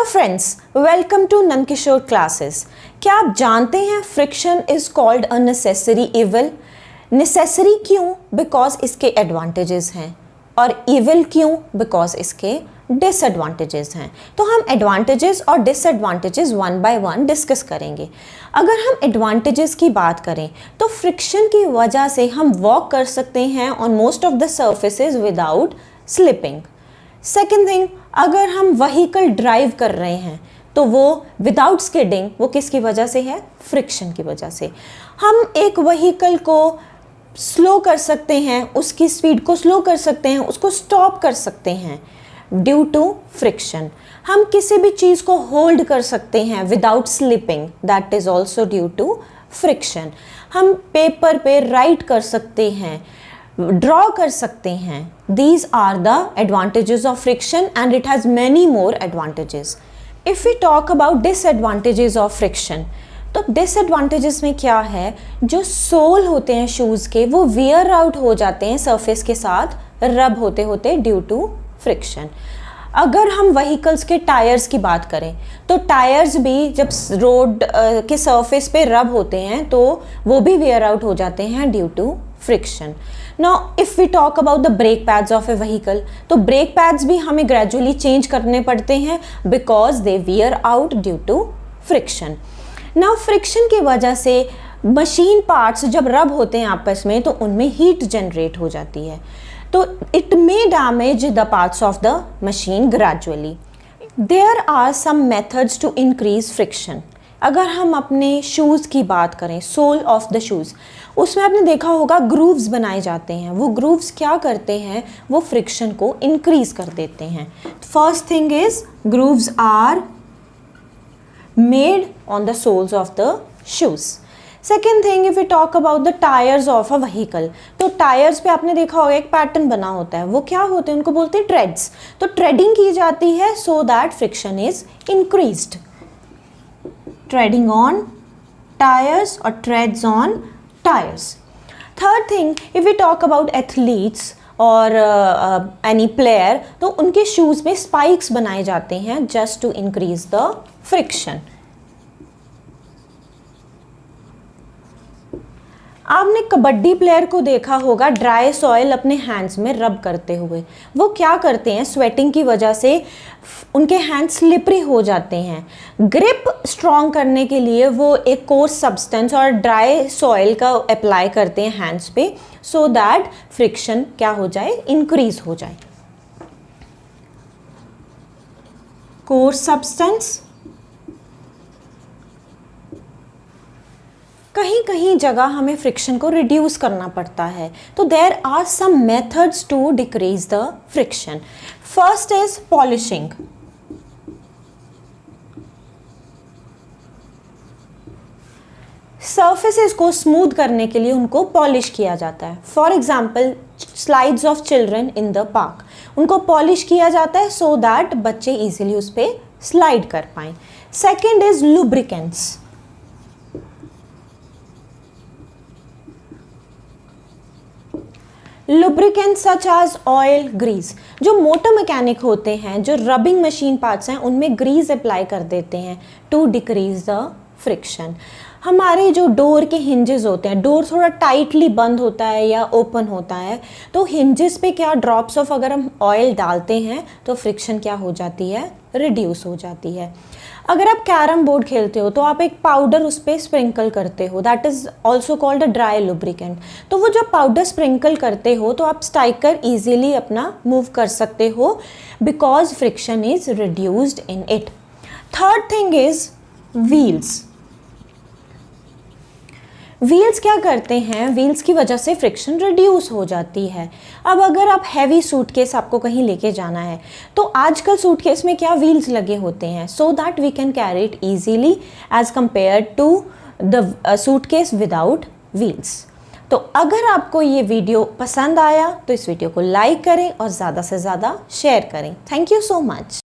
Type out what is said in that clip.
Friends, welcome to Nandkishore classes. क्या आप जानते हैं friction is called a necessary evil? Necessary क्यों? बिकॉज इसके एडवांटेजेस हैं, और इविल क्यों? बिकॉज इसके डिसएडवांटेजेस हैं। तो हम एडवांटेजेस और disadvantages one by one discuss करेंगे। अगर हम एडवांटेजेस की बात करें तो फ्रिक्शन की वजह से हम वॉक कर सकते हैं on most of the surfaces without slipping. Second thing, अगर हम व्हीकल ड्राइव कर रहे हैं तो वो विदाउट स्किडिंग, वो किसकी वजह से है? फ्रिक्शन की वजह से। हम एक व्हीकल को स्लो कर सकते हैं, उसकी स्पीड को स्लो कर सकते हैं, उसको स्टॉप कर सकते हैं ड्यू टू फ्रिक्शन। हम किसी भी चीज़ को होल्ड कर सकते हैं without slipping, that is also due to friction. हम पेपर पे राइट कर सकते हैं, ड्रॉ कर सकते हैं। These are the advantages of friction and it has many more advantages. If we talk about disadvantages of friction, तो डिसएडवांटेजेस में क्या है? जो सोल होते हैं शूज़ के, वो वियर आउट हो जाते हैं सरफेस के साथ रब होते होते ड्यू टू फ्रिक्शन। अगर हम व्हीकल्स के टायर्स की बात करें तो टायर्स भी जब रोड के सरफेस पे रब होते हैं तो वो भी वियर आउट हो जाते हैं due to friction. Now if we talk about the brake pads of a vehicle, तो ब्रेक पैड्स भी हमें ग्रेजुअली चेंज करने पड़ते हैं because they wear out due to friction. Now friction की वजह से मशीन पार्ट्स जब रब होते हैं आपस में तो उनमें हीट जनरेट हो जाती है, तो it may damage the parts of the machine gradually. There are some methods to increase friction. अगर हम अपने शूज़ की बात करें, सोल ऑफ द शूज़, उसमें आपने देखा होगा ग्रूव्स बनाए जाते हैं। वो ग्रूव्स क्या करते हैं? वो फ्रिक्शन को इंक्रीज कर देते हैं। First thing is grooves are made on the soles of the shoes. Second thing, if you talk about the tyres of a vehicle, तो टायर्स पे आपने देखा होगा एक पैटर्न बना होता है। वो क्या होते हैं? उनको बोलते हैं ट्रेड्स। तो ट्रेडिंग की जाती है so that friction is increased. Trading on tyres और treads on tyres. Third thing, if we talk about athletes और एनी प्लेयर, तो उनके शूज़ में स्पाइक्स बनाए जाते हैं just to increase the friction. आपने कबड्डी प्लेयर को देखा होगा ड्राई सॉइल अपने हैंड्स में रब करते हुए। वो क्या करते हैं? स्वेटिंग की वजह से उनके हैंड स्लिपरी हो जाते हैं। ग्रिप स्ट्रॉन्ग करने के लिए वो एक कोर्स सब्सटेंस और ड्राई सॉइल का अप्लाई करते हैं हैंड्स पे सो दैट फ्रिक्शन क्या हो जाए? इंक्रीज हो जाए। कोर्स सब्सटेंस, कहीं कहीं जगह हमें फ्रिक्शन को रिड्यूस करना पड़ता है, तो there are some methods to decrease the friction. First is polishing. Surfaces को स्मूथ करने के लिए उनको पॉलिश किया जाता है। For example slides of children in the park, उनको पॉलिश किया जाता है सो दैट बच्चे इजीली उस पर स्लाइड कर पाएँ। Second is lubricants. Lubricant such as oil, grease. जो मोटर मैकेनिक होते हैं, जो रबिंग मशीन पार्ट्स हैं, उनमें ग्रीस अप्लाई कर देते हैं टू डिक्रीज द फ्रिक्शन। हमारे जो डोर के हिंजेस होते हैं, डोर थोड़ा टाइटली बंद होता है या ओपन होता है, तो हिंजेस पे क्या ड्रॉप्स ऑफ अगर हम ऑयल डालते हैं तो फ्रिक्शन क्या हो जाती है? रिड्यूस हो जाती है। अगर आप कैरम बोर्ड खेलते हो तो आप एक पाउडर उस पर स्प्रिंकल करते हो, that is also called a dry lubricant. तो वो जब पाउडर स्प्रिंकल करते हो तो आप स्ट्राइकर ईजिली अपना मूव कर सकते हो because friction is reduced in it. Third thing is wheels. Wheels क्या करते हैं? व्हील्स की वजह से फ्रिक्शन रिड्यूस हो जाती है। अब अगर आप हैवी सूटकेस आपको कहीं लेके जाना है तो आजकल सूटकेस में क्या व्हील्स लगे होते हैं so that we can carry it easily as compare to the suitcase without wheels. तो अगर आपको ये वीडियो पसंद आया तो इस वीडियो को लाइक करें और ज़्यादा से ज़्यादा शेयर करें। Thank you so much.